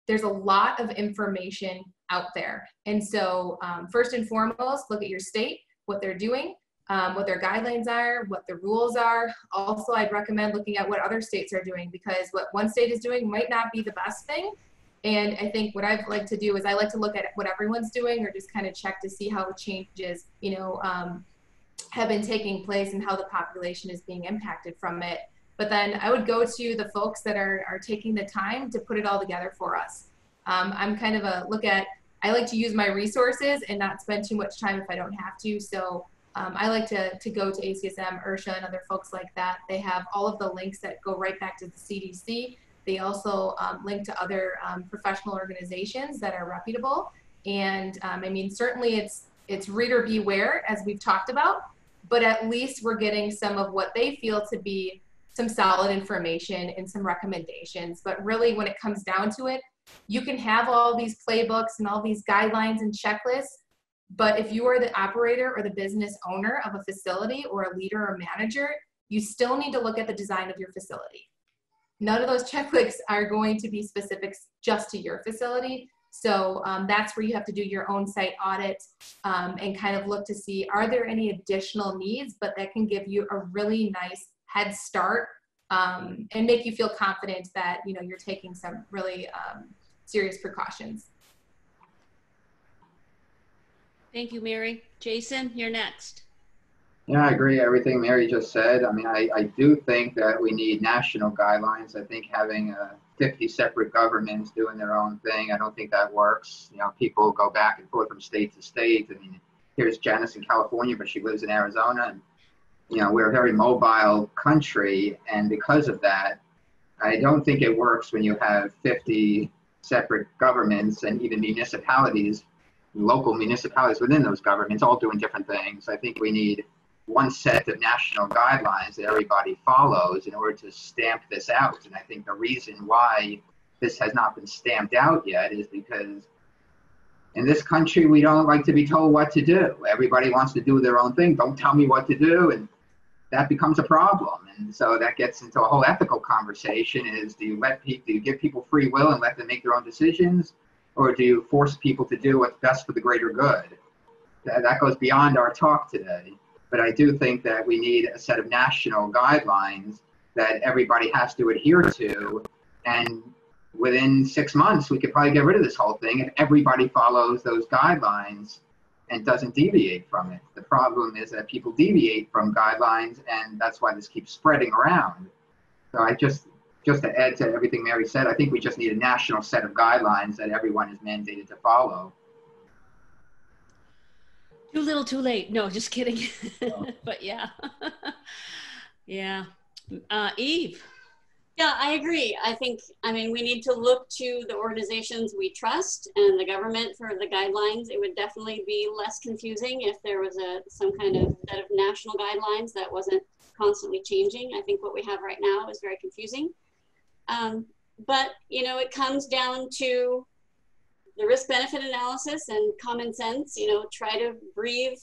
There's a lot of information out there. And so first and foremost, look at your state, what they're doing, what their guidelines are, what the rules are. Also, I'd recommend looking at what other states are doing, because what one state is doing might not be the best thing. And I think what I like to do is I like to look at what everyone's doing, or just kind of check to see how changes, have been taking place and how the population is being impacted from it. but then I would go to the folks that are taking the time to put it all together for us. I'm kind of I like to use my resources and not spend too much time if I don't have to. So I like to go to ACSM, IRSHA, and other folks like that. They have all of the links that go right back to the CDC. They also link to other professional organizations that are reputable. And I mean, certainly it's reader beware, as we've talked about, but at least we're getting some of what they feel to be some solid information and some recommendations. But really, when it comes down to it, you can have all these playbooks and all these guidelines and checklists, but if you are the operator or the business owner of a facility or a leader or manager, you still need to look at the design of your facility. None of those checklists are going to be specific just to your facility. So that's where you have to do your own site audit and kind of look to see, are there any additional needs, but that can give you a really nice head start and make you feel confident that, you know, you're taking some really serious precautions. Thank you, Mary. Jason, you're next. Yeah, I agree everything Mary just said. I mean, I do think that we need national guidelines. I think having 50 separate governments doing their own thing, I don't think that works. You know, people go back and forth from state to state. I mean, here's Janice in California, but she lives in Arizona. And, you know, we're a very mobile country. And because of that, I don't think it works when you have 50 separate governments and even municipalities, local municipalities within those governments, all doing different things. I think we need one set of national guidelines that everybody follows in order to stamp this out. And I think the reason why this has not been stamped out yet is because in this country, we don't like to be told what to do. Everybody wants to do their own thing. Don't tell me what to do. And that becomes a problem. And so that gets into a whole ethical conversation is, do you give people free will and let them make their own decisions? Or do you force people to do what's best for the greater good? That goes beyond our talk today. But I do think that we need a set of national guidelines that everybody has to adhere to. And within 6 months, we could probably get rid of this whole thing if everybody follows those guidelines and doesn't deviate from it. The problem is that people deviate from guidelines, and that's why this keeps spreading around. So I just to add to everything Mary said, I think we just need a national set of guidelines that everyone is mandated to follow. Too little, too late. No, just kidding. But yeah. Yeah. Eve. Yeah, I agree. I mean, we need to look to the organizations we trust and the government for the guidelines. It would definitely be less confusing if there was some kind of set of national guidelines that wasn't constantly changing. I think what we have right now is very confusing. But, you know, it comes down to the risk-benefit analysis and common sense. You know, try to breathe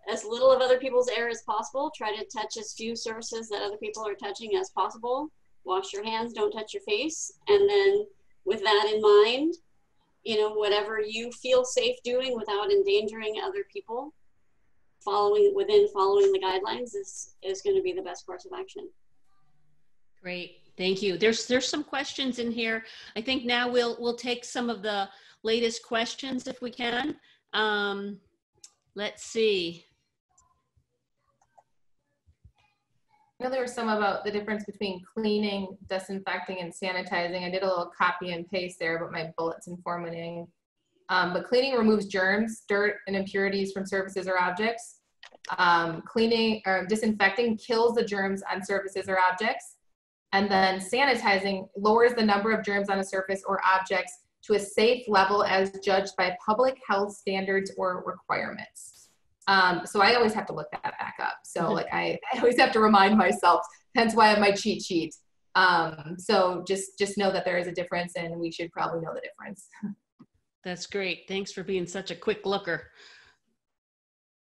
as little of other people's air as possible. Try to touch as few surfaces that other people are touching as possible. Wash your hands, don't touch your face. And then with that in mind, you know, whatever you feel safe doing without endangering other people, following the guidelines is going to be the best course of action. Great. Thank you. There's some questions in here. I think now we'll take some of the latest questions if we can. Let's see. I know there was some about the difference between cleaning, disinfecting, and sanitizing. I did a little copy and paste there, but my bullets and formatting. But cleaning removes germs, dirt, and impurities from surfaces or objects. Cleaning or disinfecting kills the germs on surfaces or objects. And then sanitizing lowers the number of germs on a surface or objects to a safe level as judged by public health standards or requirements. So I always have to look that back up. So like I always have to remind myself, hence why I have my cheat sheet. So just know that there is a difference and we should probably know the difference. That's great. Thanks for being such a quick looker.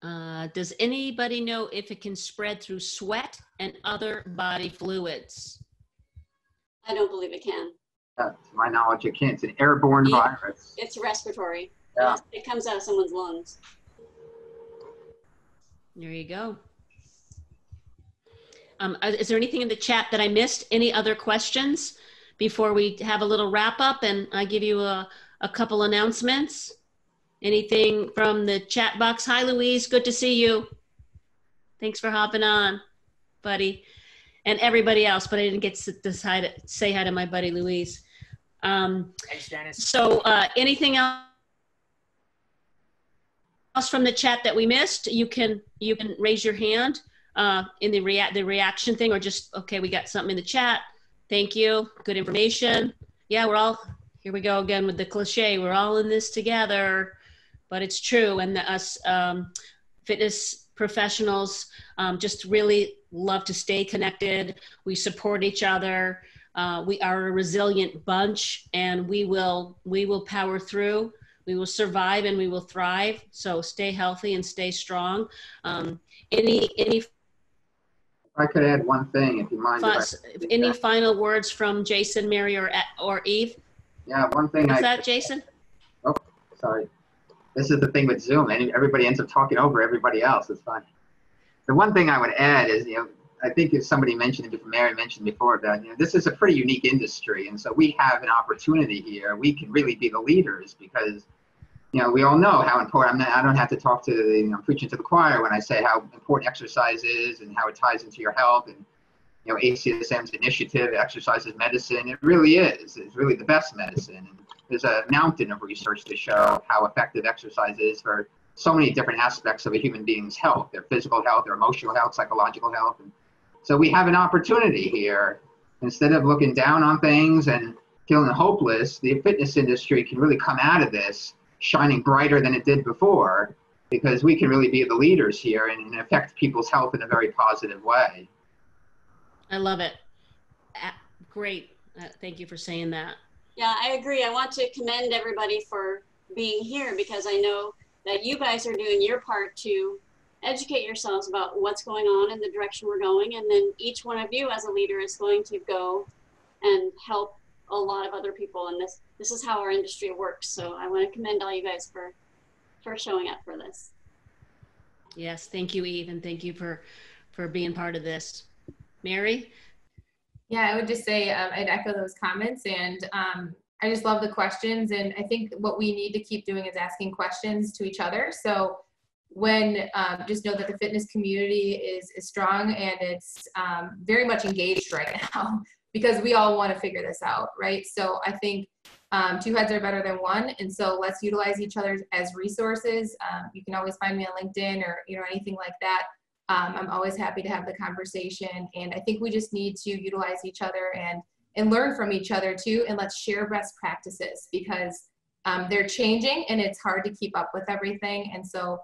Does anybody know if it can spread through sweat and other body fluids? I don't believe it can. To my knowledge, it can't. It's an airborne virus. It's respiratory. Yeah. It comes out of someone's lungs. There you go. Is there anything in the chat that I missed? Any other questions before we have a little wrap up and I give you a couple announcements? Anything from the chat box? Hi, Louise. Good to see you. Thanks for hopping on, buddy. and everybody else, but I didn't get to decide to say hi to my buddy Louise. Thanks, Janice. So anything else from the chat that we missed? You can raise your hand in the reaction thing, or just, okay, we got something in the chat. Thank you. Good information. Yeah, we're all, here we go again with the cliche, we're all in this together, but it's true. And us fitness professionals just really love to stay connected. We support each other. We are a resilient bunch, and we will power through. We will survive and we will thrive. So stay healthy and stay strong. Any I could add one thing, if you mind. Any final words from Jason, Mary, or Eve? Yeah, one thing. What's that, Jason? Oh, sorry. This is the thing with Zoom, and everybody ends up talking over everybody else. It's fine. The one thing I would add is, I think if somebody mentioned it, Mary mentioned before, that this is a pretty unique industry, and so we have an opportunity here. We can really be the leaders, because we all know how important. I don't have to talk to I'm preaching to the choir when I say how important exercise is and how it ties into your health. And ACSM's initiative, Exercise is Medicine, it really is. It's really the best medicine. And there's a mountain of research to show how effective exercise is for so many different aspects of a human being's health, their physical health, their emotional health, psychological health. And so we have an opportunity here. Instead of looking down on things and feeling hopeless, the fitness industry can really come out of this shining brighter than it did before, because we can really be the leaders here and affect people's health in a very positive way. I love it. Great. Thank you for saying that. Yeah, I agree. I want to commend everybody for being here, because I know that you guys are doing your part to educate yourselves about what's going on and the direction we're going. And then each one of you as a leader is going to go and help a lot of other people. And this is how our industry works. So I want to commend all you guys for showing up for this. Yes. Thank you, Eve. And thank you for being part of this. Mary? Yeah, I would just say I'd echo those comments, and I just love the questions, and I think what we need to keep doing is asking questions to each other. So when just know that the fitness community is strong, and it's very much engaged right now, because we all want to figure this out, right? So I think two heads are better than one, and so let's utilize each other as resources. You can always find me on LinkedIn or anything like that. I'm always happy to have the conversation, and I think we just need to utilize each other and learn from each other too, and let's share best practices, because they're changing and it's hard to keep up with everything. And so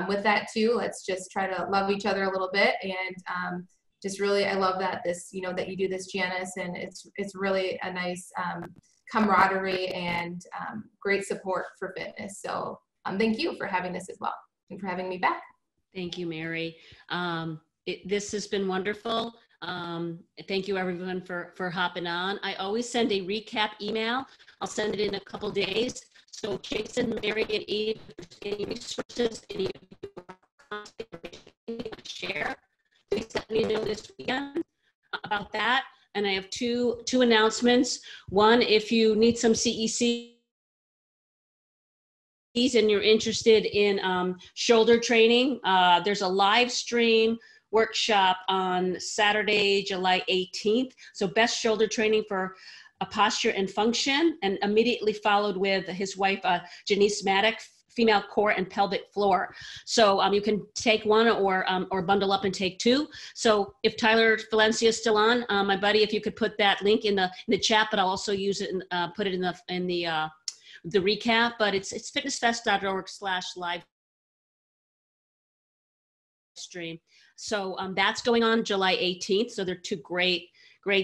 with that too, let's just try to love each other a little bit, and just really, I love that that you do this, Janice, and it's really a nice camaraderie and great support for fitness. So thank you for having this as well, and for having me back. Thank you, Mary. This has been wonderful. Thank you, everyone, for hopping on. I always send a recap email. I'll send it in a couple days. So Jason, Mary, and Eve, if there's any resources, any of you want to share, please let me know this weekend about that. And I have two announcements. One, if you need some CEC and you're interested in shoulder training, there's a live stream workshop on Saturday, July 18th. So best shoulder training for posture and function, and immediately followed with his wife, Janice Maddock, female core and pelvic floor. So you can take one or bundle up and take two. So if Tyler Valencia is still on, my buddy, if you could put that link in the chat, but I'll also use it and put it in the recap. But it's fitnessfest.org/live stream. So that's going on July 18th. So they're two great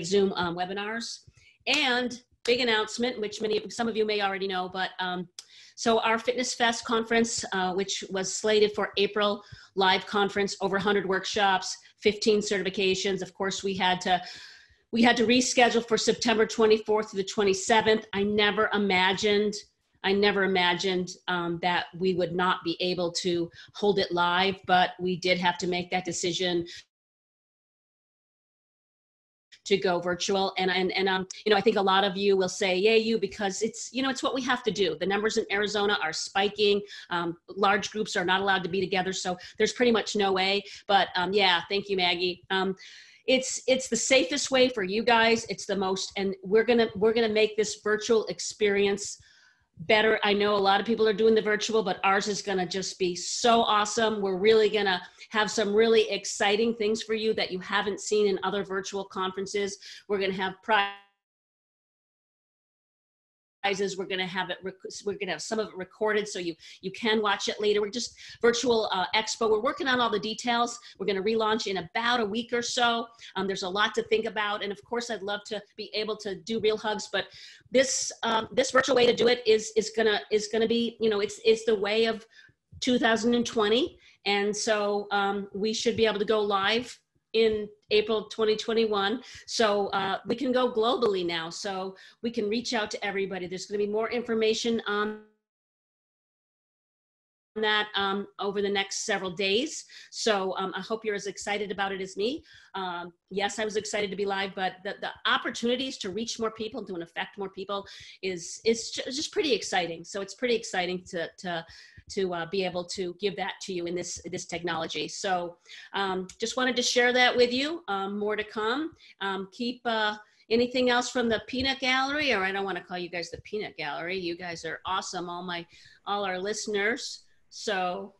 Zoom webinars. And big announcement, which some of you may already know, but so our FitnessFest conference, which was slated for April, live conference, over 100 workshops, 15 certifications. Of course, we had to reschedule for September 24th to the 27th. I never imagined that we would not be able to hold it live, but we did have to make that decision to go virtual. And I think a lot of you will say, yay, you, because it's what we have to do. The numbers in Arizona are spiking. Large groups are not allowed to be together. So there's pretty much no way, but yeah, thank you, Maggie. it's the safest way for you guys. It's the most, and we're gonna make this virtual experience better. I know a lot of people are doing the virtual, but ours is gonna just be so awesome. We're really gonna have some really exciting things for you that you haven't seen in other virtual conferences. We're gonna have we're going to have we're going to have some of it recorded so you can watch it later. We're just virtual expo. We're working on all the details. We're going to relaunch in about a week or so. There's a lot to think about, and of course I'd love to be able to do real hugs, but this this virtual way to do it is gonna be, you know, it's the way of 2020, and so we should be able to go live in April 2021. So we can go globally now. So we can reach out to everybody. There's going to be more information on that over the next several days. So I hope you're as excited about it as me. Yes, I was excited to be live, but the opportunities to reach more people, to affect more people is just pretty exciting. So it's pretty exciting to be able to give that to you in this technology. So just wanted to share that with you. More to come. Keep anything else from the peanut gallery, or I don't want to call you guys the peanut gallery. You guys are awesome, all our listeners. So